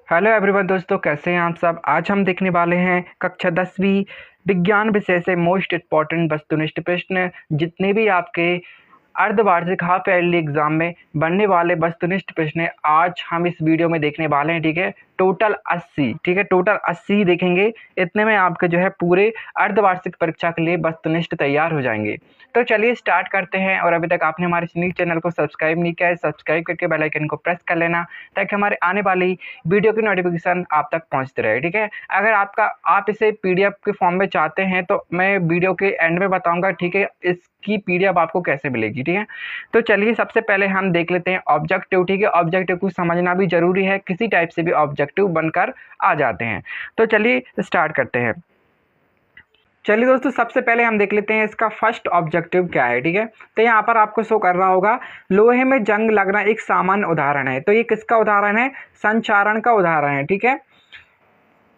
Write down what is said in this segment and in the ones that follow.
Hello everyone दोस्तों, कैसे हैं आप सब। आज हम देखने वाले हैं कक्षा 10वीं विज्ञान विषय से मोस्ट इम्पॉर्टेंट वस्तुनिष्ठ प्रश्न। जितने भी आपके अर्धवार्षिक हाफ ईयरली एग्जाम में बनने वाले वस्तुनिष्ठ प्रश्न आज हम इस वीडियो में देखने वाले हैं। ठीक है, टोटल 80। ठीक है, टोटल 80 ही देखेंगे। इतने में आपके जो है पूरे अर्धवार्षिक परीक्षा के लिए वस्तुनिष्ठ तैयार हो जाएंगे। तो चलिए स्टार्ट करते हैं। और अभी तक आपने हमारे न्यूज़ चैनल को सब्सक्राइब नहीं किया है, सब्सक्राइब करके बेल आइकन को प्रेस कर लेना, ताकि हमारे आने वाली वीडियो की नोटिफिकेशन आप तक पहुंचते रहे। ठीक है, अगर आप इसे पीडीएफ के फॉर्म में चाहते हैं तो मैं वीडियो के एंड में बताऊंगा। ठीक है, इसकी पीडीएफ आपको कैसे मिलेगी। ठीक है, तो चलिए सबसे पहले हम देख लेते हैं ऑब्जेक्टिव। ठीक है, ऑब्जेक्टिव को समझना भी जरूरी है, किसी टाइप से भी ऑब्जेक्टिव बनकर आ जाते हैं। तो चलिए स्टार्ट करते हैं। चलिए दोस्तों, सबसे पहले हम देख लेते हैं इसका फर्स्ट ऑब्जेक्टिव क्या है। ठीक है, तो यहाँ पर आपको शो कर रहा होगा, लोहे में जंग लगना एक सामान्य उदाहरण है। तो ये किसका उदाहरण है? संचारण का उदाहरण है। ठीक है,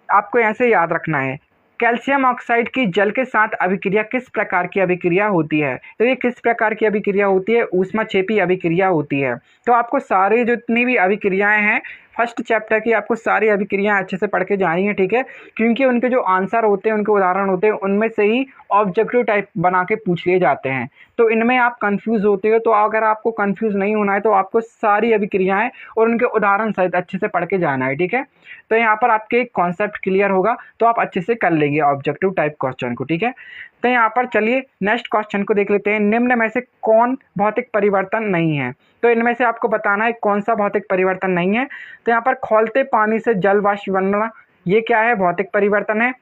आपको ऐसे याद रखना है। कैल्शियम ऑक्साइड की जल के साथ अभिक्रिया किस प्रकार की अभिक्रिया होती है? तो ये किस प्रकार की अभिक्रिया होती है? ऊष्माक्षेपी अभिक्रिया होती है। तो आपको सारी जितनी भी अभिक्रियाएं हैं फर्स्ट चैप्टर की, आपको सारी अभिक्रियाएं अच्छे से पढ़ के जानी है। ठीक है, क्योंकि उनके जो आंसर होते हैं, उनके उदाहरण होते हैं, उनमें से ही ऑब्जेक्टिव टाइप बना के पूछ लिए जाते हैं। तो इनमें आप कंफ्यूज होते हो, तो अगर आपको कंफ्यूज नहीं होना है तो आपको सारी अभिक्रियाएं और उनके उदाहरण सहित अच्छे से पढ़ के जाना है। ठीक है, तो यहाँ पर आपके कॉन्सेप्ट क्लियर होगा तो आप अच्छे से कर लेंगे ऑब्जेक्टिव टाइप क्वेश्चन को। ठीक है, तो यहाँ पर चलिए नेक्स्ट क्वेश्चन को देख लेते हैं। निम्न में से कौन भौतिक परिवर्तन नहीं है? तो इनमें से आपको बताना है कौन सा भौतिक परिवर्तन नहीं है। तो यहाँ पर खौलते पानी से जल वाष्प बनना, ये क्या है? भौतिक परिवर्तन है।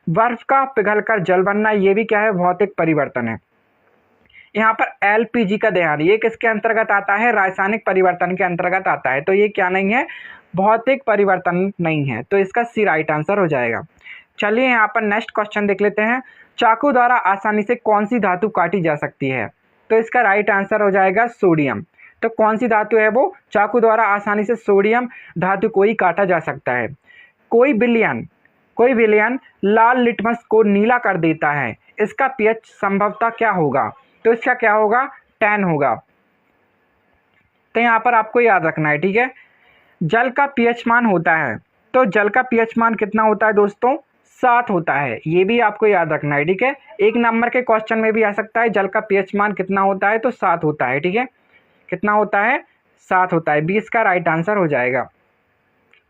बर्फ का पिघलकर जल बनना, ये भी क्या है? भौतिक परिवर्तन है। यहाँ पर एलपीजी का दहन, ये किसके अंतर्गत आता है? रासायनिक परिवर्तन के अंतर्गत आता है। तो ये क्या नहीं है? भौतिक परिवर्तन नहीं है। तो इसका सी राइट आंसर हो जाएगा। चलिए यहाँ पर नेक्स्ट क्वेश्चन देख लेते हैं। चाकू द्वारा आसानी से कौन सी धातु काटी जा सकती है? तो इसका राइट आंसर हो जाएगा सोडियम। तो कौन सी धातु है वो? चाकू द्वारा आसानी से सोडियम धातु को ही काटा जा सकता है। कोई विलयन लाल लिटमस को नीला कर देता है, इसका पीएच संभवतः क्या होगा? तो इसका क्या होगा? 10 होगा। तो यहाँ पर आपको याद रखना है। ठीक है, जल का पीएच मान होता है, तो जल का पीएच मान कितना होता है दोस्तों? 7 होता है। ये भी आपको याद रखना है। ठीक है, एक नंबर के क्वेश्चन में भी आ सकता है, जल का पीएच मान कितना होता है? तो 7 होता है। ठीक है, कितना होता है? 7 होता है। 20 का राइट आंसर हो जाएगा।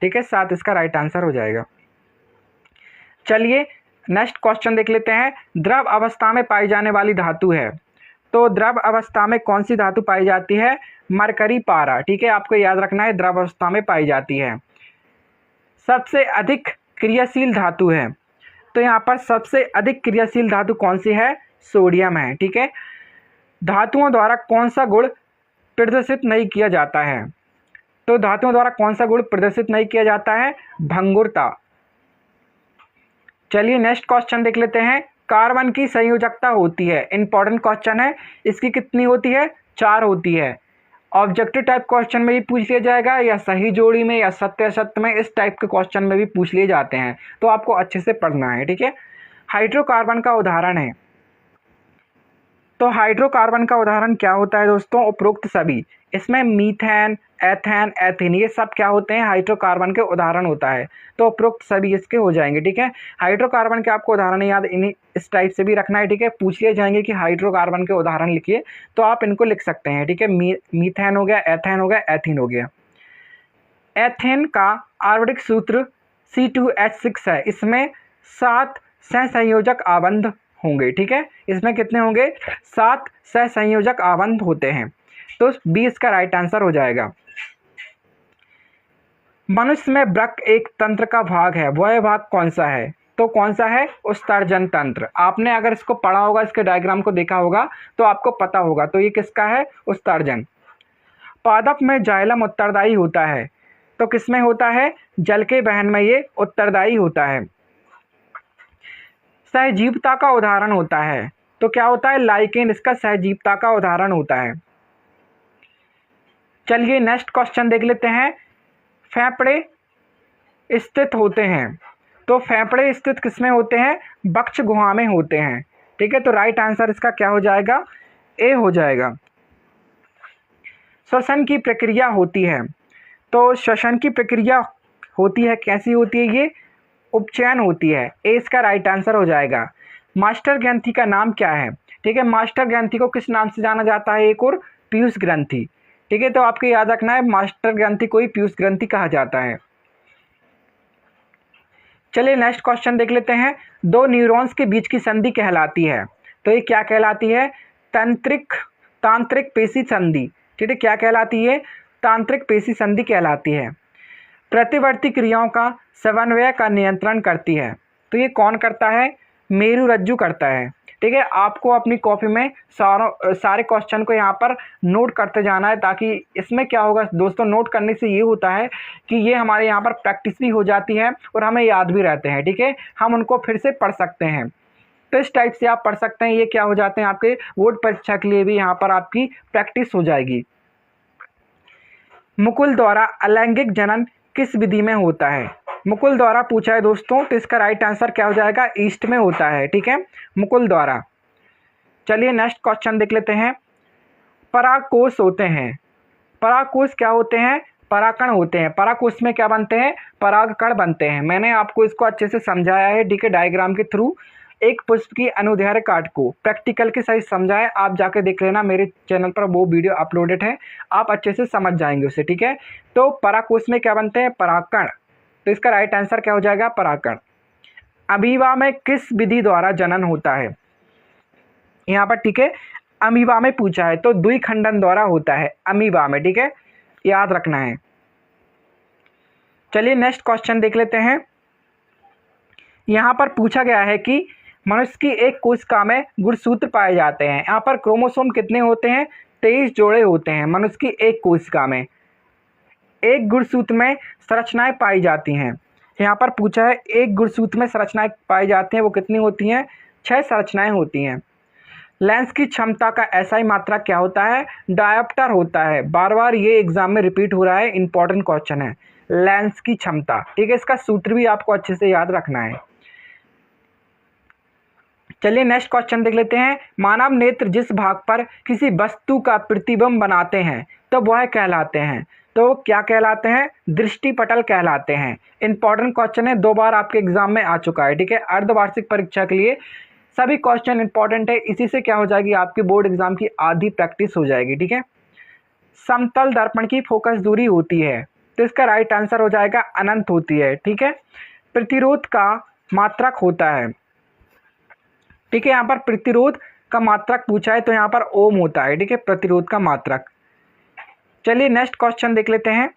ठीक है, 7 इसका राइट आंसर हो जाएगा। चलिए नेक्स्ट क्वेश्चन देख लेते हैं। द्रव अवस्था में पाई जाने वाली धातु है, तो द्रव अवस्था में कौन सी धातु पाई जाती है? मरकरी पारा। ठीक है, आपको याद रखना है, द्रव अवस्था में पाई जाती है। सबसे अधिक क्रियाशील धातु है, तो यहाँ पर सबसे अधिक क्रियाशील धातु कौन सी है? सोडियम है। ठीक है, धातुओं द्वारा कौन सा गुण प्रदर्शित नहीं किया जाता है? तो धातुओं द्वारा कौन सा गुण प्रदर्शित नहीं किया जाता है? भंगुरता। चलिए नेक्स्ट क्वेश्चन देख लेते हैं। कार्बन की संयोजकता होती है, इंपॉर्टेंट क्वेश्चन है। इसकी कितनी होती है? 4 होती है। ऑब्जेक्टिव टाइप क्वेश्चन में भी पूछ लिया जाएगा, या सही जोड़ी में, या सत्य असत्य में, इस टाइप के क्वेश्चन में भी पूछ लिए जाते हैं। तो आपको अच्छे से पढ़ना है। ठीक है, हाइड्रोकार्बन का उदाहरण है, तो हाइड्रोकार्बन का उदाहरण क्या होता है दोस्तों? उपरोक्त सभी। इसमें मीथेन, एथेन, एथीन, ये सब क्या होते हैं? हाइड्रोकार्बन के उदाहरण होता है। तो उपरोक्त सभी इसके हो जाएंगे। ठीक है, हाइड्रोकार्बन के आपको उदाहरण याद इन्हीं इस टाइप से भी रखना है। ठीक है, पूछ लिए जाएंगे कि हाइड्रोकार्बन के उदाहरण लिखिए, तो आप इनको लिख सकते हैं। ठीक है, मीथेन हो गया, एथेन हो गया, एथीन हो गया। एथेन का आणविक सूत्र C2H6 है। इसमें 7 सहसंयोजक आबंध होंगे। ठीक है, इसमें कितने होंगे? 7 सहसंयोजक आबंध होते हैं। तो 20 का राइट आंसर हो जाएगा। मनुष्य में वृक्क एक तंत्र का भाग है, वह भाग कौन सा है? तो कौन सा है? उत्सर्जन तंत्र। आपने अगर इसको पढ़ा होगा, इसके डायग्राम को देखा होगा, तो आपको पता होगा। तो ये किसका है? उत्सर्जन। पादप में जाइलम उत्तरदायी होता है, तो किसमें होता है? जल के वहन में ये उत्तरदायी होता है। सहजीवता का उदाहरण होता है, तो क्या होता है? लाइकेन इसका सहजीवता का उदाहरण होता है। चलिए नेक्स्ट क्वेश्चन देख लेते हैं। फेफड़े स्थित होते हैं, तो फेफड़े स्थित किसमें होते हैं? वक्ष गुहा में होते हैं। ठीक है, तो राइट आंसर इसका क्या हो जाएगा? ए हो जाएगा। श्वसन की प्रक्रिया होती है, तो श्वसन की प्रक्रिया होती है, कैसी होती है ये? उपचयन होती है। ए इसका राइट आंसर हो जाएगा। मास्टर ग्रंथि का नाम क्या है? ठीक है, मास्टर ग्रंथि को किस नाम से जाना जाता है? एक और पीयूष ग्रंथि। ठीक है, तो आपको याद रखना है मास्टर ग्रंथि को ही पीयूष ग्रंथि कहा जाता है। चलिए नेक्स्ट क्वेश्चन देख लेते हैं। दो न्यूरॉन्स के बीच की संधि कहलाती है, तो ये क्या कहलाती है? तांत्रिक पेशी संधि। ठीक है, क्या कहलाती है? तांत्रिक पेशी संधि कहलाती है। प्रतिवर्ती क्रियाओं का समन्वय का नियंत्रण करती है, तो ये कौन करता है? मेरुरज्जु करता है। ठीक है, आपको अपनी कॉपी में सारे क्वेश्चन को यहाँ पर नोट करते जाना है, ताकि इसमें क्या होगा दोस्तों, नोट करने से ये होता है कि ये हमारे यहाँ पर प्रैक्टिस भी हो जाती है और हमें याद भी रहते हैं। ठीक है, हम उनको फिर से पढ़ सकते हैं। तो इस टाइप से आप पढ़ सकते हैं। ये क्या हो जाते हैं, आपके बोर्ड परीक्षा के लिए भी यहाँ पर आपकी प्रैक्टिस हो जाएगी। मुकुल द्वारा अलैंगिक जनन किस विधि में होता है? मुकुल द्वारा पूछा है दोस्तों, तो इसका राइट आंसर क्या हो जाएगा? ईस्ट में होता है। ठीक है, मुकुल द्वारा। चलिए नेक्स्ट क्वेश्चन देख लेते हैं। परागकोश होते हैं, परागकोश क्या होते हैं? परागकण होते हैं। परागकोश में क्या बनते हैं? परागकण बनते हैं। मैंने आपको इसको अच्छे से समझाया है, ठीक है, डायग्राम के थ्रू। एक पुष्प की अनुदैर्घ्य काट को प्रैक्टिकल के सहित समझाए, आप जाके देख लेना, मेरे चैनल पर वो वीडियो अपलोडेड है, आप अच्छे से समझ जाएंगे उसे। ठीक है, तो परागकोश में क्या बनते हैं? परागकण। तो इसका राइट आंसर क्या हो जाएगा? परागकण। अमीबा में किस विधि द्वारा जनन होता है? यहाँ पर ठीक है, अमीबा में पूछा है, तो द्विखंडन द्वारा होता है अमीबा में। ठीक है, याद रखना है। चलिए नेक्स्ट क्वेश्चन देख लेते हैं। यहाँ पर पूछा गया है कि मनुष्य की एक कोशिका में गुणसूत्र पाए जाते हैं। यहाँ पर क्रोमोसोम कितने होते हैं? 23 जोड़े होते हैं मनुष्य की एक कोशिका में। एक गुणसूत्र में संरचनाएं पाई जाती हैं। यहाँ पर पूछा है एक गुणसूत्र में संरचनाएं पाई जाती हैं, वो कितनी होती हैं? 6 संरचनाएं होती हैं। लेंस की क्षमता का एसआई मात्रक क्या होता है? डायोप्टर होता है। बार बार ये एग्जाम में रिपीट हो रहा है, इंपॉर्टेंट क्वेश्चन है। लेंस की क्षमता, ठीक है, इसका सूत्र भी आपको अच्छे से याद रखना है। चलिए नेक्स्ट क्वेश्चन देख लेते हैं। मानव नेत्र जिस भाग पर किसी वस्तु का प्रतिबिंब बनाते हैं, तो वह कहलाते हैं, तो क्या कहलाते हैं? दृष्टिपटल कहलाते हैं। इंपॉर्टेंट क्वेश्चन है, 2 बार आपके एग्जाम में आ चुका है। ठीक है, अर्धवार्षिक परीक्षा के लिए सभी क्वेश्चन इंपॉर्टेंट है, इसी से क्या हो जाएगी, आपकी बोर्ड एग्जाम की आधी प्रैक्टिस हो जाएगी। ठीक है, समतल दर्पण की फोकस दूरी होती है, तो इसका राइट आंसर हो जाएगा अनंत होती है। ठीक है, प्रतिरोध का मात्रक होता है। ठीक है, यहाँ पर प्रतिरोध का मात्रक पूछा है, तो यहाँ पर ओम होता है। ठीक है, प्रतिरोध का मात्रक। चलिए नेक्स्ट क्वेश्चन देख लेते हैं।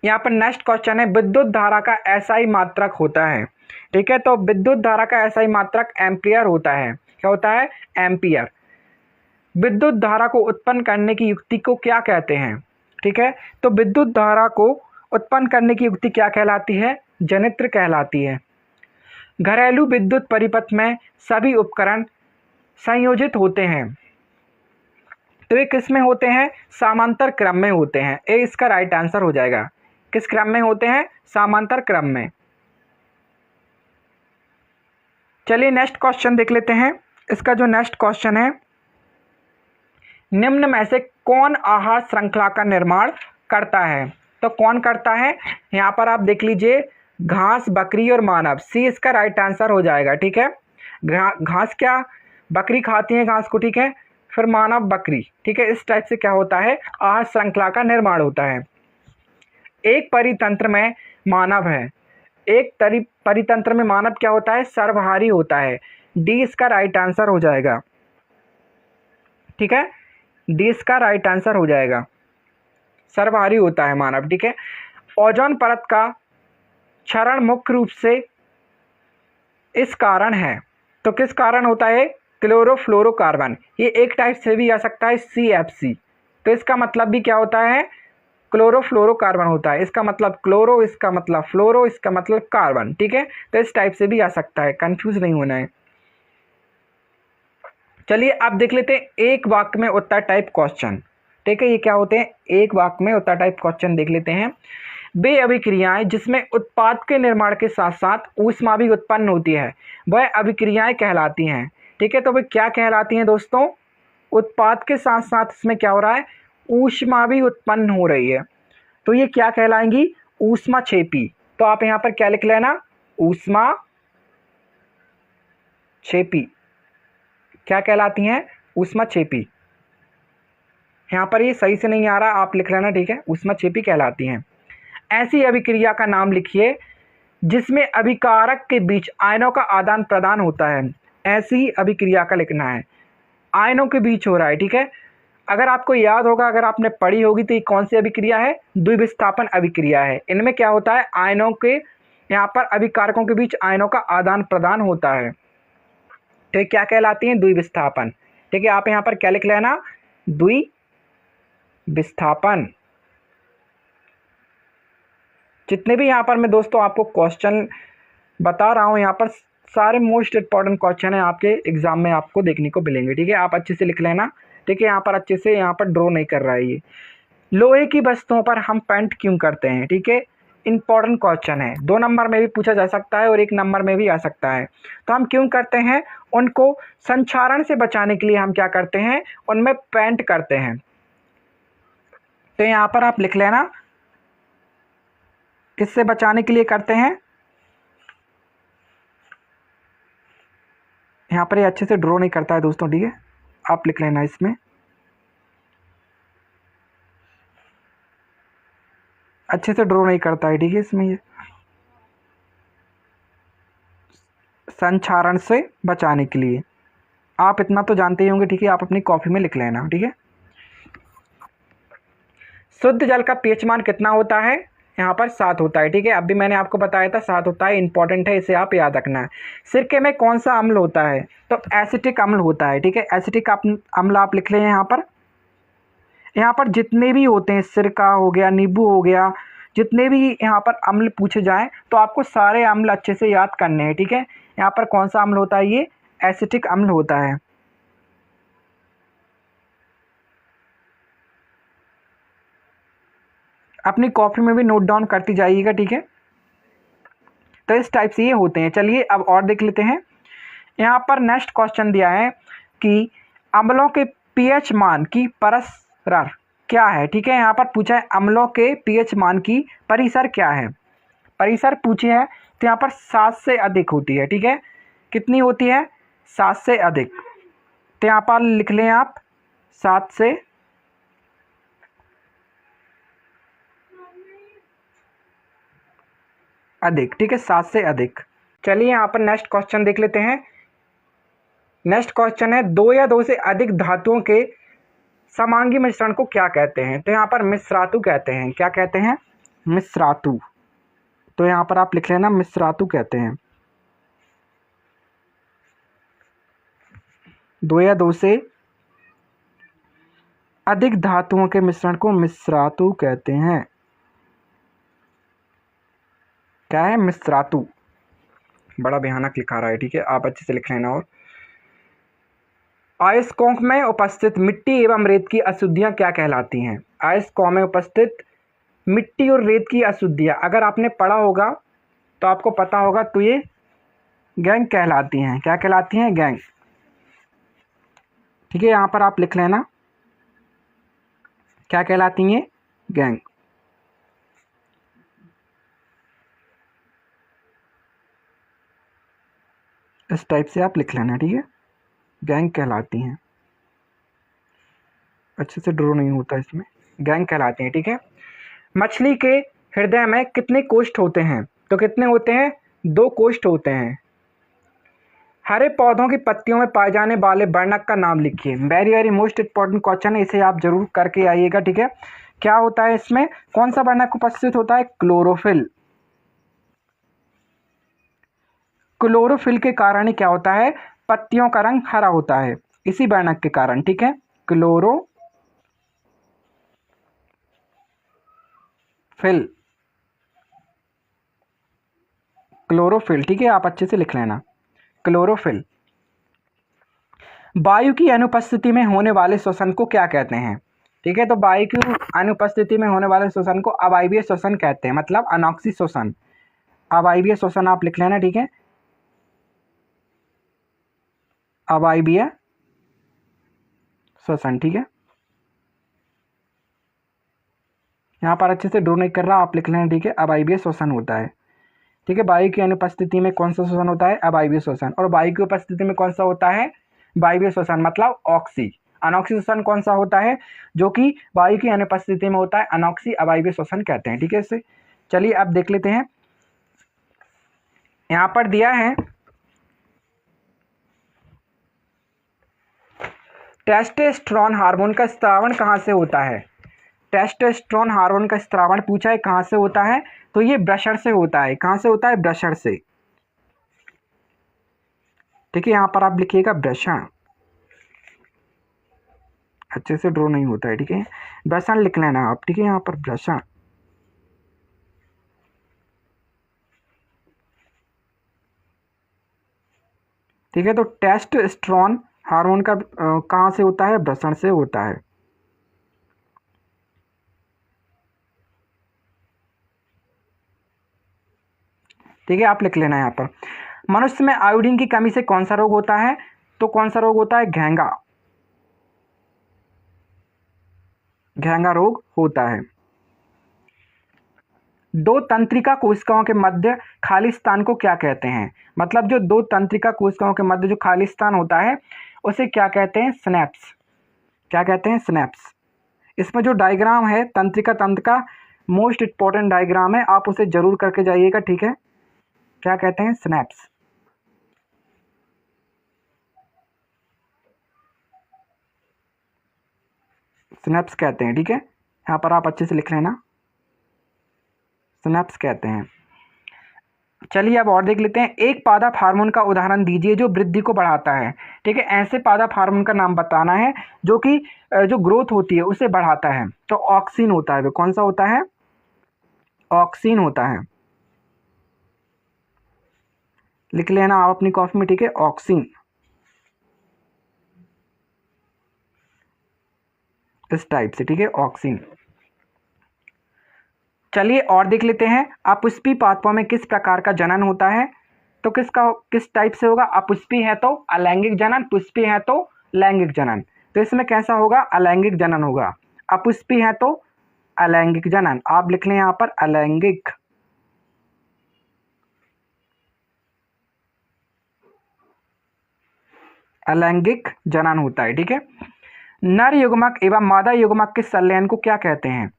यहाँ पर नेक्स्ट क्वेश्चन है, विद्युत धारा का एसआई मात्रक होता है। ठीक है, तो विद्युत धारा का एसआई मात्रक एम्पियर होता है। क्या होता है? एम्पियर। विद्युत धारा को उत्पन्न करने की युक्ति को क्या कहते हैं? ठीक है, तो विद्युत धारा को उत्पन्न करने की युक्ति क्या कहलाती है? जनित्र कहलाती है। घरेलू विद्युत परिपथ में सभी उपकरण संयोजित होते हैं, तो ये किस में होते हैं? समांतर क्रम में होते हैं। ए इसका राइट आंसर हो जाएगा। किस क्रम में होते हैं? समांतर क्रम में। चलिए नेक्स्ट क्वेश्चन देख लेते हैं। इसका जो नेक्स्ट क्वेश्चन है, निम्न में से कौन आहार श्रृंखला का निर्माण करता है? तो कौन करता है? यहाँ पर आप देख लीजिए, घास, बकरी और मानव। सी इसका राइट आंसर हो जाएगा। ठीक है, घास क्या? बकरी खाती है घास को। ठीक है, फिर मानव बकरी। ठीक है, इस टाइप से क्या होता है? आहार श्रृंखला का निर्माण होता है। एक परितंत्र में मानव है, एक परितंत्र में मानव क्या होता है? सर्वहारी होता है। डी इसका राइट आंसर हो जाएगा। ठीक है, डी इसका राइट आंसर हो जाएगा, सर्वहारी होता है मानव। ठीक है, ओजोन परत का क्षरण मुख्य रूप से इस कारण है, तो किस कारण होता है? क्लोरोफ्लोरोकार्बन। ये एक टाइप से भी आ सकता है, CFC। तो इसका मतलब भी क्या होता है? क्लोरोफ्लोरोकार्बन होता है। इसका मतलब क्लोरो, इसका मतलब फ्लोरो, इसका मतलब कार्बन। ठीक है, तो इस टाइप से भी आ सकता है, कंफ्यूज नहीं होना है। चलिए अब देख लेते हैं एक वाक्य में उत्तर टाइप क्वेश्चन। ठीक है, ये क्या होते हैं? एक वाक्य में उत्तर टाइप क्वेश्चन देख लेते हैं। वे अभिक्रियाएं जिसमें उत्पाद के निर्माण के साथ साथ ऊष्मा भी उत्पन्न होती है, वह अभिक्रियाएं कहलाती हैं। ठीक है, तो वे क्या कहलाती हैं दोस्तों? उत्पाद के साथ साथ इसमें क्या हो रहा है? ऊष्मा भी उत्पन्न हो रही है। तो ये क्या कहलाएंगी, ऊष्माक्षेपी। तो आप यहाँ पर क्या लिख लेना, ऊष्माक्षेपी क्या कहलाती हैं, ऊष्माक्षेपी। यहाँ पर ये सही से नहीं आ रहा, आप लिख लेना, ठीक है, ऊष्माक्षेपी कहलाती हैं। ऐसी अभिक्रिया का नाम लिखिए जिसमें अभिकारक के बीच आयनों का आदान प्रदान होता है। ऐसी अभिक्रिया का लिखना है, आयनों के बीच हो रहा है, ठीक है। अगर आपको याद होगा, अगर आपने पढ़ी होगी, तो ये कौन सी अभिक्रिया है, द्विविस्थापन अभिक्रिया है। इनमें क्या होता है, आयनों के यहाँ पर अभिकारकों के बीच आयनों का आदान प्रदान होता है, तो ये क्या कहलाती है, द्विविस्थापन। ठीक है, आप यहाँ पर क्या लिख लेना, द्विविस्थापन। जितने भी यहाँ पर मैं दोस्तों आपको क्वेश्चन बता रहा हूँ, यहाँ पर सारे मोस्ट इंपॉर्टेंट क्वेश्चन है आपके एग्जाम में आपको देखने को मिलेंगे। ठीक है, आप अच्छे से लिख लेना। ठीक है, यहाँ पर अच्छे से यहाँ पर ड्रॉ नहीं कर रहा है ये। लोहे की वस्तुओं पर हम पेंट क्यों करते हैं, ठीक है, इंपॉर्टेंट क्वेश्चन है, 2 नंबर में भी पूछा जा सकता है और 1 नंबर में भी आ सकता है। तो हम क्यों करते हैं, उनको संक्षारण से बचाने के लिए हम क्या करते हैं, उनमें पेंट करते हैं। तो यहाँ पर आप लिख लेना, किससे बचाने के लिए करते हैं। यहाँ पर ये अच्छे से ड्रॉ नहीं करता है दोस्तों, ठीक है, आप लिख लेना, इसमें अच्छे से ड्रॉ नहीं करता है, ठीक है, इसमें ये संक्षारण से बचाने के लिए, आप इतना तो जानते ही होंगे। ठीक है, आप अपनी कॉपी में लिख लेना। ठीक है, शुद्ध जल का पीएच मान कितना होता है, यहाँ पर 7 होता है। ठीक है, अभी मैंने आपको बताया था 7 होता है, इंपॉर्टेंट है, इसे आप याद रखना है। सिरके में कौन सा अम्ल होता है, तो एसिटिक अम्ल होता है। ठीक है, एसिटिक अम्ल आप लिख लें। यहाँ पर जितने भी होते हैं, सिरका हो गया, नींबू हो गया, जितने भी यहाँ पर अम्ल पूछे जाएं तो आपको सारे अम्ल अच्छे से याद करने हैं। ठीक है, यहाँ पर कौन सा अम्ल होता है, ये एसिटिक अम्ल होता है। अपनी कॉपी में भी नोट डाउन करती जाइएगा। ठीक है, तो इस टाइप से ये होते हैं। चलिए अब और देख लेते हैं। यहाँ पर नेक्स्ट क्वेश्चन दिया है कि अम्लों के पीएच मान की परिसर क्या है। ठीक है, यहाँ पर पूछा है अम्लों के पीएच मान की परिसर क्या है। परिसर पूछी है तो यहाँ पर 7 से अधिक होती है। ठीक है, कितनी होती है, 7 से अधिक। तो यहाँ पर लिख लें आप 7 से अधिक। ठीक है, 7 से अधिक। चलिए यहाँ पर नेक्स्ट क्वेश्चन देख लेते हैं। नेक्स्ट क्वेश्चन है 2 या 2 से अधिक धातुओं के समांगी मिश्रण को क्या कहते हैं। तो यहाँ पर मिश्रातु कहते हैं। क्या कहते हैं, मिश्रातु। तो यहाँ पर आप लिख लेना, मिश्रातु कहते हैं। 2 या 2 से अधिक धातुओं के मिश्रण को मिश्रातु कहते हैं। क्या है, मिश्रातु। बड़ा भयानक लिखा रहा है। ठीक है, आप अच्छे से लिख लेना। और अयस्कों में उपस्थित मिट्टी एवं रेत की अशुद्धियां क्या कहलाती हैं। अयस्कों में उपस्थित मिट्टी और रेत की अशुद्धियां अगर आपने पढ़ा होगा तो आपको पता होगा, तो ये गैंग कहलाती हैं। क्या कहलाती हैं, गैंग। ठीक है, यहाँ पर आप लिख लेना, क्या कहलाती हैं, गैंग। इस टाइप से आप लिख लेना। ठीक है, गैंग कहलाती हैं। अच्छे से ड्रॉ नहीं होता इसमें, गैंग कहलाती हैं। ठीक है, मछली के हृदय में कितने कोष्ठ होते हैं। तो कितने होते हैं, 2 कोष्ठ होते हैं। हरे पौधों की पत्तियों में पाए जाने वाले वर्णक का नाम लिखिए। Very very most important question है, इसे आप जरूर करके आइएगा। ठीक है, क्या होता है इसमें, कौन सा वर्णक उपस्थित होता है, क्लोरोफिल। क्लोरोफिल के कारण ही क्या होता है, पत्तियों का रंग हरा होता है, इसी वर्णक के कारण। ठीक है, क्लोरोफिल। क्लोरोफिल। ठीक है, आप अच्छे से लिख लेना, क्लोरोफिल। वायु की अनुपस्थिति में होने वाले श्वसन को क्या कहते हैं। ठीक है, तो वायु की अनुपस्थिति में होने वाले श्वसन को अवायवीय श्वसन कहते हैं, मतलब अनॉक्सी श्वसन। अवायवीय श्वसन आप लिख लेना। ठीक है, अवायवीय श्वसन। ठीक है, यहाँ पर अच्छे से ड्रो नहीं कर रहा, आप लिख लेना, ठीक है। अवायवीय श्वसन होता है, ठीक है। वायु की अनुपस्थिति में कौन सा श्वसन होता है? अवायवीय श्वसन। और वायु की उपस्थिति में कौन सा होता है? वायवीय श्वसन, मतलब ऑक्सी। अनॉक्सी श्वसन कौन सा होता है? जो कि वायु की अनुपस्थिति में होता है, अनॉक्सी अवायवीय श्वसन कहते हैं, ठीक है। इससे चलिए अब देख लेते हैं, यहाँ पर दिया है टेस्टोस्टेरोन हार्मोन का स्रावण कहाँ से होता है? टेस्टोस्टेरोन हार्मोन का स्रावण पूछा है कहाँ से होता है, तो ये वृषण से होता है। कहाँ से होता है? वृषण से, ठीक है। यहाँ पर आप लिखिएगा वृषण, अच्छे से ड्रो नहीं होता है, ठीक है। वृषण लिख लेना आप, ठीक है। यहाँ पर वृषण, ठीक है। तो टेस्टोस्टेरोन हार्मोन का कहाँ से होता है? वृषण से होता है। ठीक है, आप लिख लेना यहाँ पर। मनुष्य में आयोडीन की कमी से कौन सा रोग होता है? तो कौन सा रोग होता है? घेंगा, घेंगा रोग होता है। दो तंत्रिका कोशिकाओं के मध्य खाली स्थान को क्या कहते हैं? मतलब जो दो तंत्रिका कोशिकाओं के मध्य जो खाली स्थान होता है उसे क्या कहते हैं? स्नैप्स। क्या कहते हैं? स्नैप्स। इसमें जो डायग्राम है तंत्रिका तंत्र का, मोस्ट इंपॉर्टेंट डायग्राम है, आप उसे जरूर करके जाइएगा, ठीक है। क्या कहते हैं? स्नैप्स। स्नैप्स कहते हैं, ठीक है। यहाँ पर आप अच्छे से लिख लेना, स्नैप्स कहते हैं। चलिए अब और देख लेते हैं, एक पादप हार्मोन का उदाहरण दीजिए जो वृद्धि को बढ़ाता है, ठीक है। ऐसे पादप हार्मोन का नाम बताना है जो कि जो ग्रोथ होती है उसे बढ़ाता है। तो ऑक्सिन होता है, वो कौन सा होता है? ऑक्सिन होता है, लिख लेना आप अपनी कॉपी में, ठीक है। ऑक्सिन, इस टाइप से, ठीक है, ऑक्सिन। चलिए और देख लेते हैं, अपुष्पी पादपों में किस प्रकार का जनन होता है? तो किस टाइप से होगा? अपुष्पी है तो अलैंगिक जनन, पुष्पी है तो लैंगिक जनन। तो इसमें कैसा होगा? अलैंगिक जनन होगा। अपुष्पी है तो अलैंगिक जनन, आप लिख लें यहाँ पर अलैंगिक। अलैंगिक जनन होता है, ठीक है। नर युग्मक एवं मादा युग्मक के संलयन को क्या कहते हैं?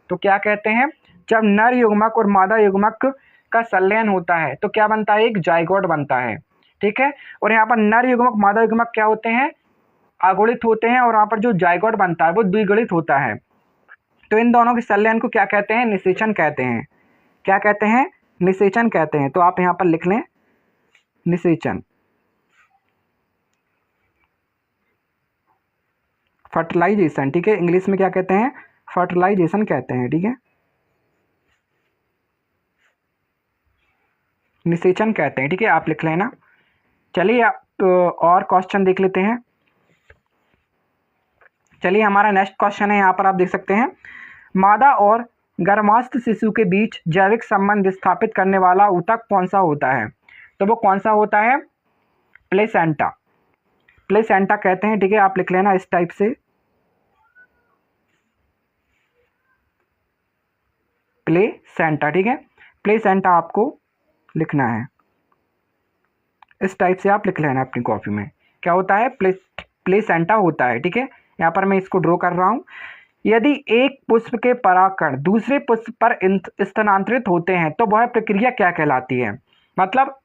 तो क्या कहते हैं? जब नर युग्मक और मादा युग्मक का संलयन होता है तो क्या बनता है? एक जाइगोट बनता है, ठीक है। और यहाँ पर नर युग्मक मादा युग्मक क्या होते हैं? अगुणित होते हैं, और यहाँ पर जो जाइगोट बनता है वो द्विगुणित होता है। तो इन दोनों के संलयन को क्या कहते हैं? निषेचन कहते हैं। क्या कहते हैं? निषेचन कहते हैं। तो आप यहाँ पर लिख लें निषेचन। फर्टिलाइजेशन, ठीक है, इंग्लिश में क्या कहते हैं? फर्टिलाइजेशन कहते हैं, ठीक है, निषेचन कहते हैं, ठीक है, आप लिख लेना। चलिए आप और क्वेश्चन देख लेते हैं। चलिए हमारा नेक्स्ट क्वेश्चन है, यहाँ पर आप देख सकते हैं, मादा और गर्भावस्थ शिशु के बीच जैविक संबंध स्थापित करने वाला ऊतक कौन सा होता है? तो वो कौन सा होता है? प्लेसेंटा, प्लेसेंटा कहते हैं, ठीक है, आप लिख लेना इस टाइप से, प्लेसेंटा, ठीक है। प्लेसेंटा आपको लिखना है, इस टाइप से आप लिख लेना अपनी कॉपी में। क्या होता है? प्लेसेंटा होता है, ठीक है। यहाँ पर मैं इसको ड्रॉ कर रहा हूँ। यदि एक पुष्प के परागकण दूसरे पुष्प पर स्थानांतरित होते हैं तो वह प्रक्रिया क्या कहलाती है? मतलब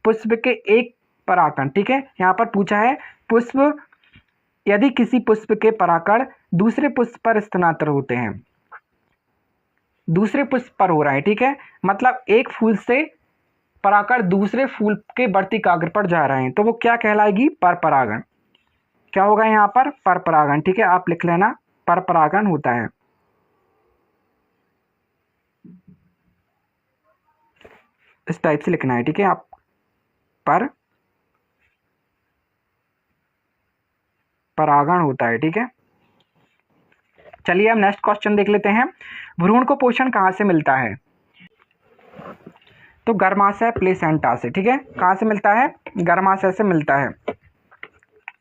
पुष्प के एक परागकण, ठीक है, यहाँ पर पूछा है पुष्प, यदि किसी पुष्प के परागकण दूसरे पुष्प पर स्थानांतरित होते हैं, दूसरे पुष्प पर हो रहा है, ठीक है, मतलब एक फूल से परागकण दूसरे फूल के वर्तिकाग्र पर जा रहे हैं, तो वो क्या कहलाएगी? पर परागण। क्या होगा यहाँ पर? पर परागण, ठीक है, आप लिख लेना पर परागण होता है। इस टाइप से लिखना है, ठीक है, आप पर परागण होता है, ठीक है। चलिए हम नेक्स्ट क्वेश्चन देख लेते हैं, भ्रूण को पोषण कहाँ से मिलता है? तो गर्भाशय प्लेसेंटा से, ठीक है। कहाँ से मिलता है? गर्भाशय से मिलता है।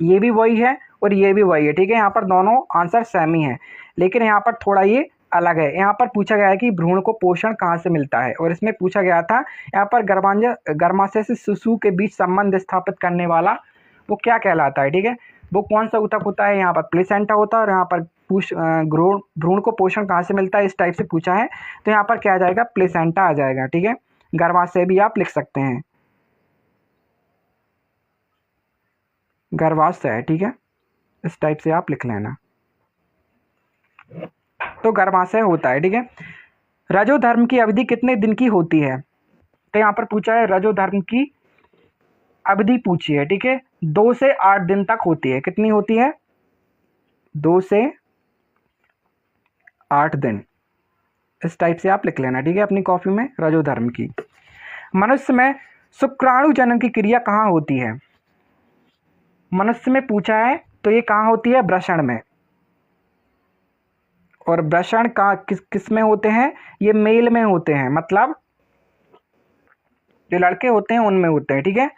ये भी वही है और ये भी वही है, ठीक है, यहाँ पर दोनों आंसर सेम ही है, लेकिन यहाँ पर थोड़ा ये अलग है। यहाँ पर पूछा गया है कि भ्रूण को पोषण कहाँ से मिलता है, और इसमें पूछा गया था यहाँ पर गर्भाशय से शिशु के बीच संबंध स्थापित करने वाला वो क्या कहलाता है, ठीक है, वो कौन सा ऊतक होता है। यहाँ पर प्लेसेंटा होता है, और यहाँ पर भ्रूण को पोषण कहाँ से मिलता है इस टाइप से पूछा है, तो यहाँ पर क्या आ जाएगा, प्लेसेंटा आ जाएगा, ठीक है। गर्भाशय भी आप लिख सकते हैं, गर्भाशय, ठीक है, इस टाइप से आप लिख लेना, तो गर्भाशय होता है, ठीक है। रजोधर्म की अवधि कितने दिन की होती है, तो यहाँ पर पूछा है रजोधर्म की अवधि पूछी है, ठीक है, 2 से 8 दिन तक होती है। कितनी होती है, 2 से 8 दिन, इस टाइप से आप लिख लेना, ठीक है, अपनी कॉपी में, रजोधर्म की। मनुष्य में शुक्राणु जनन की क्रिया कहाँ होती है, मनुष्य में पूछा है तो ये कहाँ होती है, वृषण में। और वृषण का किस में होते हैं, ये मेल में होते हैं, मतलब जो लड़के होते हैं उनमें होते हैं, ठीक है।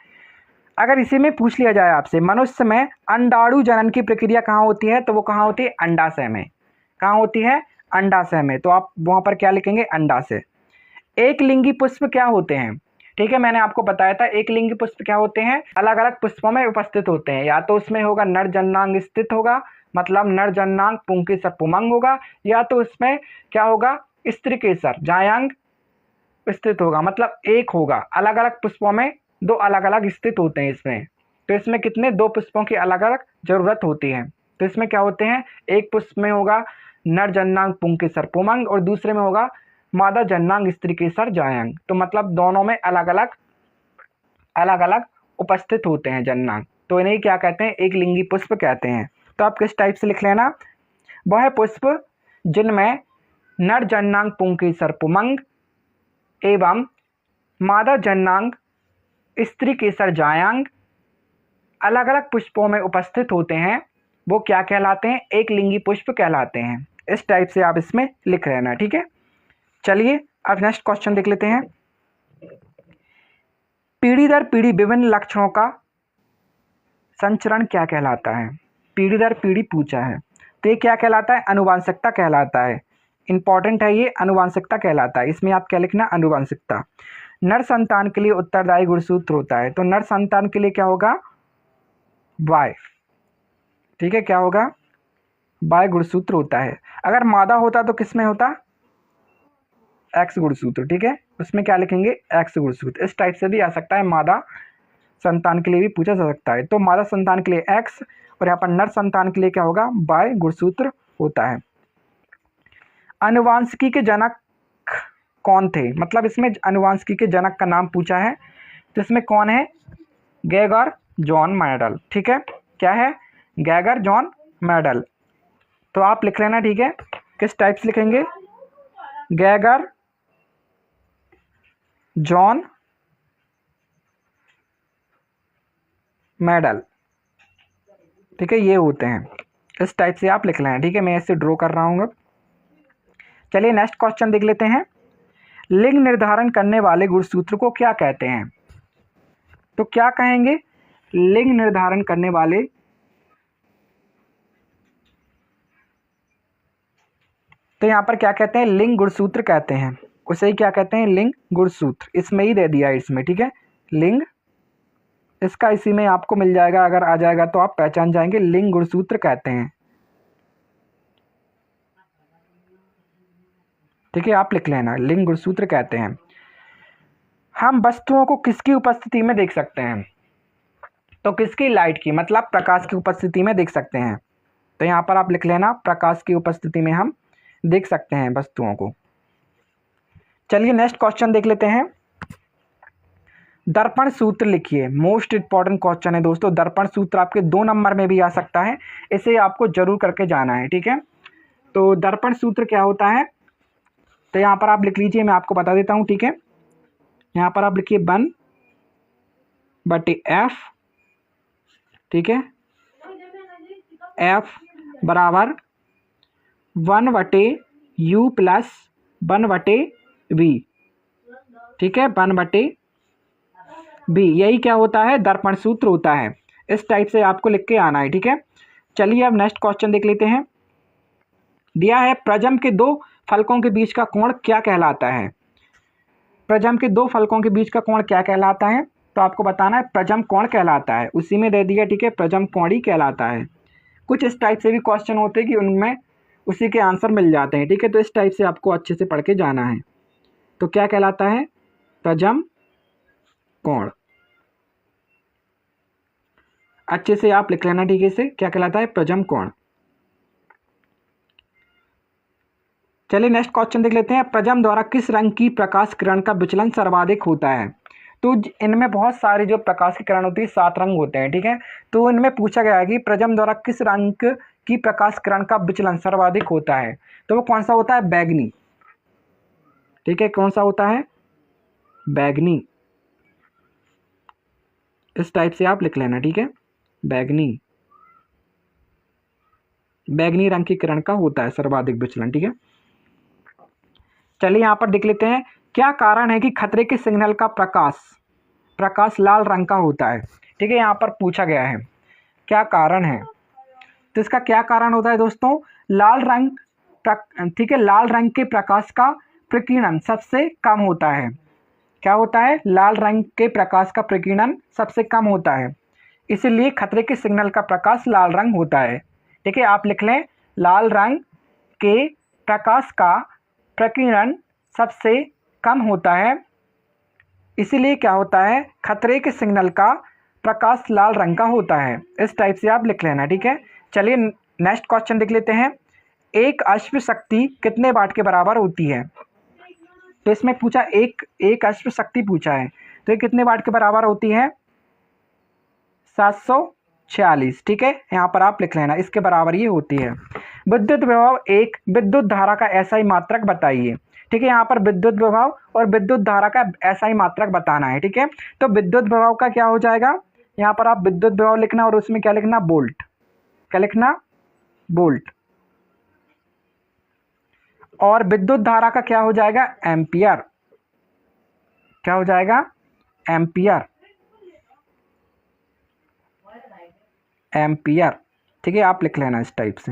अगर इसी में पूछ लिया जाए आपसे मनुष्य में अंडाणु जनन की प्रक्रिया कहाँ होती है, तो वो कहाँ होती है, अंडाशय में। कहाँ होती है, अंडाशय में, तो आप वहाँ पर क्या लिखेंगे, अंडाशय। एक लिंगी पुष्प क्या होते हैं, ठीक है, मैंने आपको बताया था एक लिंगी पुष्प क्या होते हैं, अलग अलग पुष्पों में उपस्थित होते हैं। या तो उसमें होगा नर जननांग स्थित होगा, मतलब नर जननांग पुंकेसर पुमंग होगा, या तो इसमें क्या होगा, स्त्री केसर जायांग स्थित होगा, मतलब एक होगा। अलग अलग पुष्पों में 2 अलग अलग स्थित होते हैं इसमें, तो इसमें कितने, 2 पुष्पों की अलग अलग जरूरत होती है। तो इसमें क्या होते हैं, एक पुष्प में होगा नर जननांग पुंकेसर पुमंग, और दूसरे में होगा मादा जननांग स्त्री केसर जायांग, तो मतलब दोनों में अलग अलग उपस्थित होते हैं जननांग, तो इन्हें क्या कहते हैं, एक लिंगी पुष्प कहते हैं। तो आप किस टाइप से लिख लेना, वह पुष्प जिनमें नर जननांग पुंकेसर पुमंग एवं मादा जननांग स्त्री केसर जायांग अलग अलग पुष्पों में उपस्थित होते हैं, वो क्या कहलाते हैं, एक लिंगी पुष्प कहलाते हैं। इस टाइप से आप इसमें लिख लेना, ठीक है। चलिए अब नेक्स्ट क्वेश्चन देख लेते हैं। पीढ़ी दर पीढ़ी विभिन्न लक्षणों का संचरण क्या कहलाता है, पीढ़ी दर पीढ़ी पूछा है, तो ये क्या कहलाता है, अनुवांशिकता कहलाता है। इंपॉर्टेंट है ये, अनुवांशिकता कहलाता है। इसमें आप क्या लिखना, अनुवांशिकता। नर संतान के लिए उत्तरदायी गुणसूत्र होता है, तो नर संतान के लिए क्या होगा, वाई, ठीक है, क्या होगा, वाई गुणसूत्र होता है। अगर मादा होता तो किस में होता, एक्स गुणसूत्र, ठीक है, उसमें क्या लिखेंगे, एक्स गुणसूत्र। इस टाइप से भी आ सकता है, मादा संतान के लिए भी पूछा जा सकता है। तो मादा संतान के लिए एक्स, और यहाँ पर नर संतान के लिए क्या होगा, वाई गुणसूत्र होता है। अनुवांशिकी के जनक कौन थे, मतलब इसमें अनुवांशिकी के जनक का नाम पूछा है, तो इसमें कौन है, गेगर जॉन मेंडल, ठीक है, क्या है, गेगर जॉन मेंडल। तो आप लिख लेना, ठीक है, किस टाइप से लिखेंगे, गेगर जॉन मेंडल, ठीक है, ये होते हैं। इस टाइप से आप लिख लेना, ठीक है, मैं इसे ड्रॉ कर रहा हूँ अब। चलिए नेक्स्ट क्वेश्चन देख लेते हैं। लिंग निर्धारण करने वाले गुणसूत्र को क्या कहते हैं, तो क्या कहेंगे, लिंग निर्धारण करने वाले, तो यहाँ पर क्या कहते हैं, लिंग गुणसूत्र कहते हैं, उसे ही क्या कहते हैं, लिंग गुणसूत्र। इसमें ही दे दिया है इसमें, ठीक है, लिंग, इसका इसी में आपको मिल जाएगा, अगर आ जाएगा तो आप पहचान जाएंगे, लिंग गुणसूत्र कहते हैं, ठीक है, आप लिख लेना, लिंग गुणसूत्र कहते हैं। हम वस्तुओं को किसकी उपस्थिति में देख सकते हैं, तो किसकी, लाइट की, मतलब प्रकाश की उपस्थिति में देख सकते हैं। तो यहाँ पर आप लिख लेना, प्रकाश की उपस्थिति में हम देख सकते हैं वस्तुओं को। चलिए नेक्स्ट क्वेश्चन देख लेते हैं। दर्पण सूत्र लिखिए, मोस्ट इंपॉर्टेंट क्वेश्चन है दोस्तों। दर्पण सूत्र आपके 2 नंबर में भी आ सकता है, इसे आपको जरूर करके जाना है, ठीक है। तो दर्पण सूत्र क्या होता है, तो यहाँ पर आप लिख लीजिए, मैं आपको बता देता हूँ, ठीक है। यहाँ पर आप लिखिए 1/f, ठीक है, f बराबर 1/u प्लस 1/v, ठीक है, 1/v, यही क्या होता है, दर्पण सूत्र होता है। इस टाइप से आपको लिख के आना है, ठीक है। चलिए अब नेक्स्ट क्वेश्चन देख लेते हैं। दिया है प्रजम के 2 फलकों के बीच का कोण क्या कहलाता है? प्रिज्म के दो फलकों के बीच का कोण क्या कहलाता है? तो आपको बताना है प्रिज्म कोण कहलाता है, उसी में दे दिया, ठीक है, प्रिज्म कोण ही कहलाता है। कुछ इस टाइप से भी क्वेश्चन होते हैं कि उनमें उसी के आंसर मिल जाते हैं, ठीक है, तो इस टाइप से आपको अच्छे से पढ़ के जाना है। तो क्या कहलाता है? प्रिज्म कोण। अच्छे से आप लिख लेना, ठीक है, इसे क्या कहलाता है? प्रिज्म कोण। चलिए नेक्स्ट क्वेश्चन देख लेते हैं। प्रिज्म द्वारा किस रंग की प्रकाश किरण का विचलन सर्वाधिक होता है? तो इनमें बहुत सारे जो प्रकाश की किरण होती है 7 रंग होते हैं, ठीक है, तो इनमें पूछा गया है कि प्रिज्म द्वारा किस रंग की प्रकाश किरण का विचलन सर्वाधिक होता है? तो वो कौन सा होता है? बैगनी, ठीक है, कौन सा होता है? बैगनी। इस टाइप से आप लिख लेना, ठीक है, बैगनी। बैगनी रंग की किरण का होता है सर्वाधिक विचलन, ठीक है। चलिए यहाँ पर देख लेते हैं, क्या कारण है कि खतरे के सिग्नल का प्रकाश लाल रंग का होता है? ठीक है, यहाँ पर पूछा गया है क्या कारण है, तो इसका क्या कारण होता है दोस्तों? लाल रंग, ठीक है, लाल रंग के प्रकाश का प्रकीर्णन सबसे कम होता है। क्या होता है? लाल रंग के प्रकाश का प्रकीर्णन सबसे कम होता है, इसीलिए खतरे के सिग्नल का प्रकाश लाल रंग होता है। ठीक है, आप लिख लें, लाल रंग के प्रकाश का प्रकीर्णन सबसे कम होता है, इसीलिए क्या होता है? खतरे के सिग्नल का प्रकाश लाल रंग का होता है। इस टाइप से आप लिख लेना, ठीक है। चलिए नेक्स्ट क्वेश्चन देख लेते हैं। एक अश्व शक्ति कितने वाट के बराबर होती है? तो इसमें पूछा एक अश्व शक्ति पूछा है, तो ये कितने वाट के बराबर होती है? 746, ठीक है, यहाँ पर आप लिख लेना, इसके बराबर ये होती है। विद्युत विभव एक विद्युत धारा का एसआई मात्रक बताइए। ठीक है, यहाँ पर विद्युत विभव और विद्युत धारा का एसआई मात्रक बताना है, ठीक है। तो विद्युत विभव का क्या हो जाएगा? यहाँ पर आप विद्युत विभव लिखना और उसमें क्या लिखना? वोल्ट। क्या लिखना? वोल्ट। और विद्युत धारा का क्या हो जाएगा? एम्पियर। क्या हो जाएगा? एम्पियर। एम्पियर, ठीक है, आप लिख लेना इस टाइप से,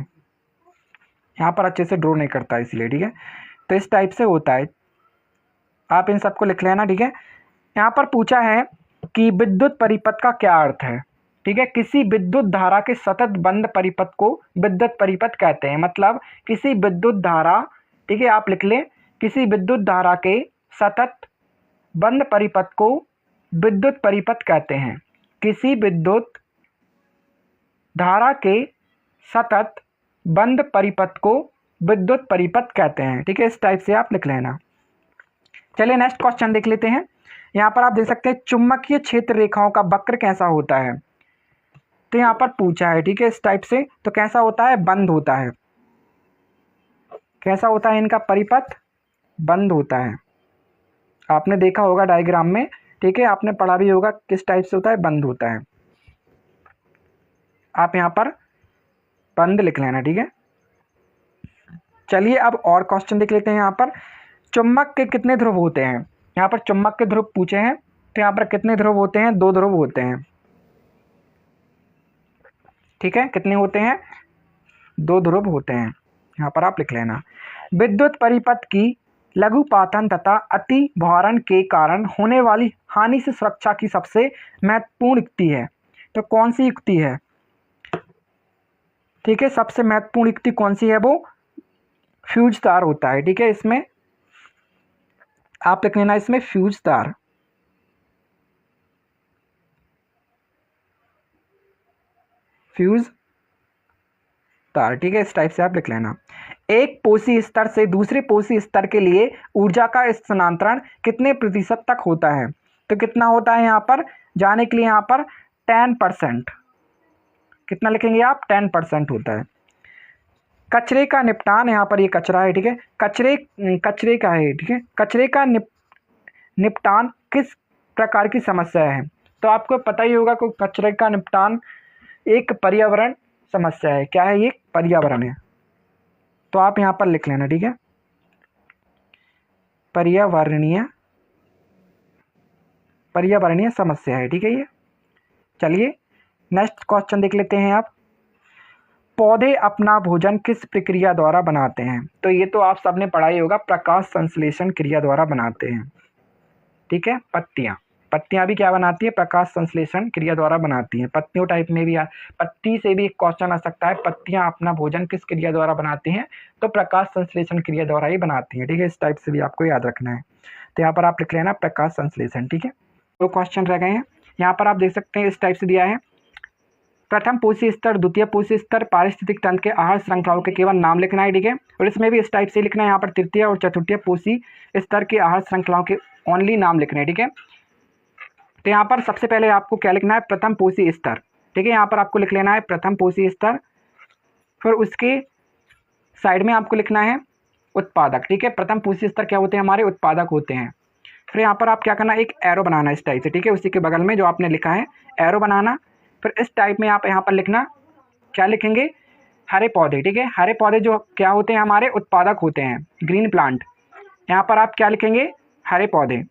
यहाँ पर अच्छे से ड्रॉ नहीं करता इसलिए, ठीक है, तो इस टाइप से होता है, आप इन सबको लिख लेना, ठीक है। यहाँ पर पूछा है कि विद्युत परिपथ का क्या अर्थ है? ठीक है, किसी विद्युत धारा के सतत बंद परिपथ को विद्युत परिपथ कहते हैं। मतलब किसी विद्युत धारा, ठीक है, आप लिख लें, किसी विद्युत धारा के सतत बंद परिपथ को विद्युत परिपथ कहते हैं। किसी विद्युत धारा के सतत बंद परिपथ को विद्युत परिपथ कहते हैं, ठीक है, इस टाइप से आप लिख लेना। चलिए नेक्स्ट क्वेश्चन देख लेते हैं। यहाँ पर आप देख सकते हैं चुंबकीय क्षेत्र रेखाओं का वक्र कैसा होता है? तो यहाँ पर पूछा है, ठीक है, इस टाइप से, तो कैसा होता है? बंद होता है। कैसा होता है इनका परिपथ? बंद होता है। आपने देखा होगा डायग्राम में, ठीक है, आपने पढ़ा भी होगा किस टाइप से होता है? बंद होता है। आप यहाँ पर बंद लिख लेना, ठीक है। चलिए अब और क्वेश्चन देख लेते हैं। यहाँ पर चुंबक के कितने ध्रुव होते हैं? यहाँ पर चुंबक के ध्रुव पूछे हैं, तो यहाँ पर कितने ध्रुव होते हैं? 2 ध्रुव होते हैं, ठीक है, कितने होते हैं? 2 ध्रुव होते हैं, यहाँ पर आप लिख लेना। विद्युत परिपथ की लघुपातन तथा अति भारण के कारण होने वाली हानि से सुरक्षा की सबसे महत्वपूर्ण युक्ति है, तो कौन सी युक्ति है? ठीक है, सबसे महत्वपूर्ण युक्ति कौन सी है? वो फ्यूज तार होता है, ठीक है, इसमें आप लिख लेना, इसमें फ्यूज तार। फ्यूज तार, ठीक है, इस टाइप से आप लिख लेना। एक पोषी स्तर से दूसरे पोषी स्तर के लिए ऊर्जा का स्थानांतरण कितने प्रतिशत तक होता है? तो कितना होता है यहाँ पर? जाने के लिए यहाँ पर 10%। कितना लिखेंगे आप? 10% होता है। कचरे का निपटान, यहाँ पर ये कचरा है, ठीक है, कचरे का है, ठीक है, कचरे का निपटान किस प्रकार की समस्या है? तो आपको पता ही होगा कि कचरे का निपटान एक पर्यावरण समस्या है। क्या है ये? पर्यावरण है, तो आप यहाँ पर लिख लेना, ठीक है, पर्यावरणीय समस्या है, ठीक है ये। चलिए नेक्स्ट क्वेश्चन देख लेते हैं आप। पौधे अपना भोजन किस प्रक्रिया द्वारा बनाते हैं? तो ये तो आप सबने पढ़ा ही होगा, प्रकाश संश्लेषण क्रिया द्वारा बनाते हैं। ठीक है, पत्तियां भी क्या बनाती है? प्रकाश संश्लेषण क्रिया द्वारा बनाती हैं। पत्तियों टाइप में भी पत्ती से भी एक क्वेश्चन आ सकता है, पत्तियां अपना भोजन किस क्रिया द्वारा बनाती हैं? तो प्रकाश संश्लेषण क्रिया द्वारा ही बनाती हैं। ठीक है, इस टाइप से भी आपको याद रखना है। तो यहाँ पर आप लिख लेना प्रकाश संश्लेषण। ठीक है, दो क्वेश्चन रह गए हैं। यहाँ पर आप देख सकते हैं इस टाइप से दिया है, प्रथम पोषी स्तर, द्वितीय पोषी स्तर, पारिस्थितिक तंत्र के आहार श्रृंखलाओं के केवल नाम लिखना है। ठीक है, और इसमें भी इस टाइप से लिखना है, यहाँ पर तृतीय और चतुर्थीय पोषी स्तर के आहार श्रृंखलाओं के ओनली नाम लिखने हैं। ठीक है, तो यहाँ पर सबसे पहले आपको क्या लिखना है? प्रथम पोषी स्तर। ठीक है, यहाँ पर आपको लिख लेना है प्रथम पोषी स्तर, फिर उसके साइड में आपको लिखना है उत्पादक। ठीक है, प्रथम पोषी स्तर क्या होते हैं? हमारे उत्पादक होते हैं। फिर यहाँ पर आप क्या करना है? एक एरो बनाना है इस टाइप से। ठीक है, उसी के बगल में जो आपने लिखा है एरो बनाना। फिर इस टाइप में आप यहाँ पर लिखना, क्या लिखेंगे? हरे पौधे। ठीक है, हरे पौधे जो क्या होते हैं? हमारे उत्पादक होते हैं, ग्रीन प्लांट। यहाँ पर आप क्या लिखेंगे? हरे पौधे।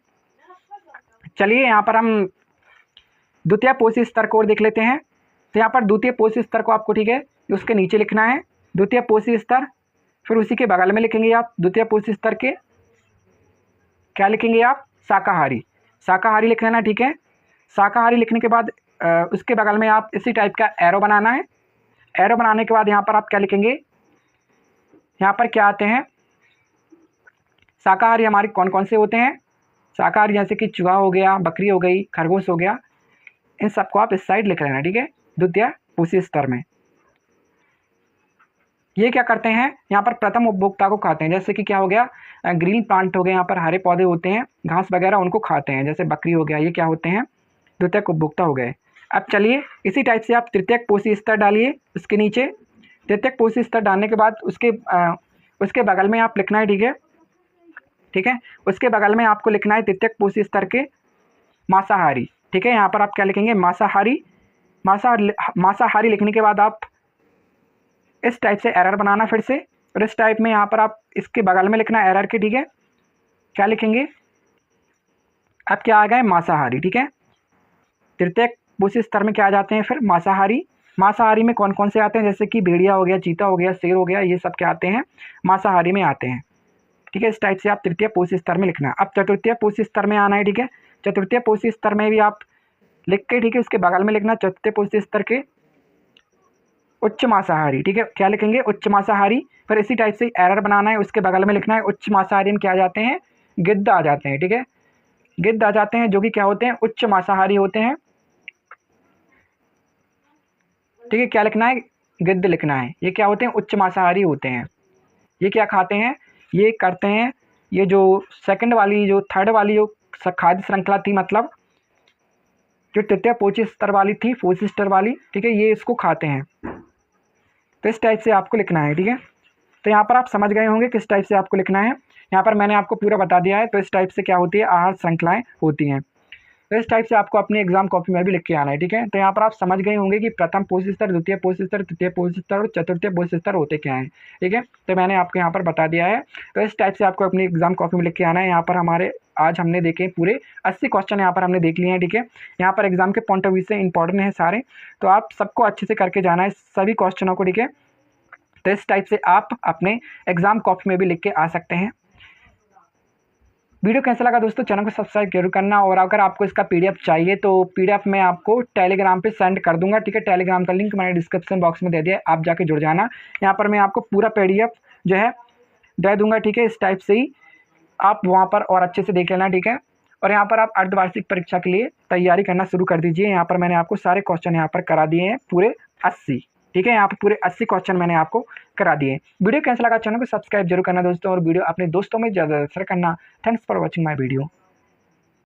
चलिए यहाँ पर हम द्वितीय पोषी स्तर को और देख लेते हैं। तो यहाँ पर द्वितीय पोषी स्तर को आपको, ठीक है, उसके नीचे लिखना है द्वितीय पोषी स्तर। फिर उसी के बगल में लिखेंगे आप द्वितीय पोषी स्तर के क्या लिखेंगे आप? शाकाहारी। शाकाहारी लिख लेना। ठीक है, शाकाहारी लिखने के बाद उसके बगल में आप इसी टाइप का एरो बनाना है। एरो बनाने के बाद यहाँ पर आप क्या लिखेंगे? यहाँ पर क्या आते हैं? शाकाहारी हमारे कौन कौन से होते हैं? शाकाहारी जैसे कि चूहा हो गया, बकरी हो गई, खरगोश हो गया, इन सबको आप इस साइड लिख लेना। ठीक है, द्वितीय पोषी स्तर में ये क्या करते हैं? यहाँ पर प्रथम उपभोक्ता को खाते हैं, जैसे कि क्या हो गया? ग्रीन प्लांट हो गए, यहाँ पर हरे पौधे होते हैं, घास वगैरह, उनको खाते हैं, जैसे बकरी हो गया, ये क्या होते हैं? द्वितीयक उपभोक्ता हो गए। अब चलिए इसी टाइप से आप तृतीयक पोषी स्तर डालिए उसके नीचे। तृतीयक पोषी स्तर डालने के बाद उसके बगल में आप लिखना है। ठीक है, ठीक है, उसके बगल में आपको लिखना है तृतीयक पोषी स्तर के मांसाहारी। ठीक है, यहाँ पर आप क्या लिखेंगे? मांसाहारी। मांसाहारी लिखने के बाद आप इस टाइप से एरर बनाना फिर से, और इस टाइप में यहाँ पर आप इसके बगल में लिखना एरर के। ठीक है, क्या लिखेंगे? अब क्या आ गए? मांसाहारी। ठीक है, तृतीयक पोषी स्तर में क्या आ जाते हैं? फिर मांसाहारी। मांसाहारी में कौन कौन से आते हैं? जैसे कि भेड़िया हो गया, चीता हो गया, शेर हो गया, ये सब क्या आते हैं? मांसाहारी में आते हैं। ठीक है, इस टाइप से आप तृतीय पोषी स्तर में लिखना है। अब चतुर्थीय पोषी स्तर में आना है। ठीक है, चतुर्थीय पोषी स्तर में भी आप लिख के, ठीक है, उसके बगल में लिखना चतुर्थीय पोषी स्तर के उच्च मांसाहारी। ठीक है, क्या लिखेंगे? उच्च मांसाहारी। फिर इसी टाइप से एरर बनाना है, उसके बगल में लिखना है उच्च मांसाहारी में क्या आ जाते हैं? गिद्ध आ जाते हैं। ठीक है, गिद्ध आ जाते हैं, जो कि क्या होते हैं? उच्च मांसाहारी होते हैं। ठीक है, क्या लिखना है? गिद्ध लिखना है। ये क्या होते हैं? उच्च मांसाहारी होते हैं। ये क्या खाते हैं? ये करते हैं, ये जो सेकंड वाली, जो थर्ड वाली जो खाद्य श्रृंखला थी, मतलब जो तृतीय पोषी स्तर वाली थी, पोषी स्तर वाली, ठीक है, ये इसको खाते हैं। तो इस टाइप से आपको लिखना है। ठीक है, तो यहाँ पर आप समझ गए होंगे किस टाइप से आपको लिखना है। यहाँ पर मैंने आपको पूरा बता दिया है। तो इस टाइप से क्या होती है? आहार श्रृंखलाएँ होती हैं। तो इस टाइप से आपको अपनी एग्जाम कॉपी में भी लिख के आना है। ठीक है, तो यहाँ पर आप समझ गए होंगे कि प्रथम पोषी स्तर, द्वितीय पोषी स्तर, तृतीय पोषी स्तर और चतुर्थीय पोषी स्तर होते क्या हैं। ठीक है, तो मैंने आपको यहाँ पर बता दिया है। तो इस टाइप से आपको अपनी एग्जाम कॉपी में लिख के आना है। यहाँ पर हमारे आज हमने देखे पूरे 80 क्वेश्चन यहाँ पर हमने देख लिए हैं। ठीक है, यहाँ पर एग्जाम के पॉइंट ऑफ व्यू से इंपॉर्टेंट है सारे, तो आप सबको अच्छे से करके जाना है सभी क्वेश्चनों को। ठीक है, तो इस टाइप से आप अपने एग्जाम कॉपी में भी लिख के आ सकते हैं। वीडियो कैसा लगा दोस्तों? चैनल को सब्सक्राइब जरूर करना, और अगर आपको इसका पीडीएफ चाहिए तो पीडीएफ मैं आपको टेलीग्राम पे सेंड कर दूंगा। ठीक है, टेलीग्राम का लिंक मैंने डिस्क्रिप्शन बॉक्स में दे दिया है, आप जाके जुड़ जाना। यहाँ पर मैं आपको पूरा पीडीएफ जो है दे दूंगा। ठीक है, इस टाइप से ही आप वहाँ पर और अच्छे से देख लेना। ठीक है, और यहाँ पर आप अर्धवार्षिक परीक्षा के लिए तैयारी करना शुरू कर दीजिए। यहाँ पर मैंने आपको सारे क्वेश्चन यहाँ पर करा दिए हैं, पूरे 80। ठीक है, यहाँ पर पूरे 80 क्वेश्चन मैंने आपको करा दिए। वीडियो कैसा लगा? चैनल को सब्सक्राइब जरूर करना दोस्तों, और वीडियो अपने दोस्तों में ज़्यादा शेयर करना। Thanks for watching my video.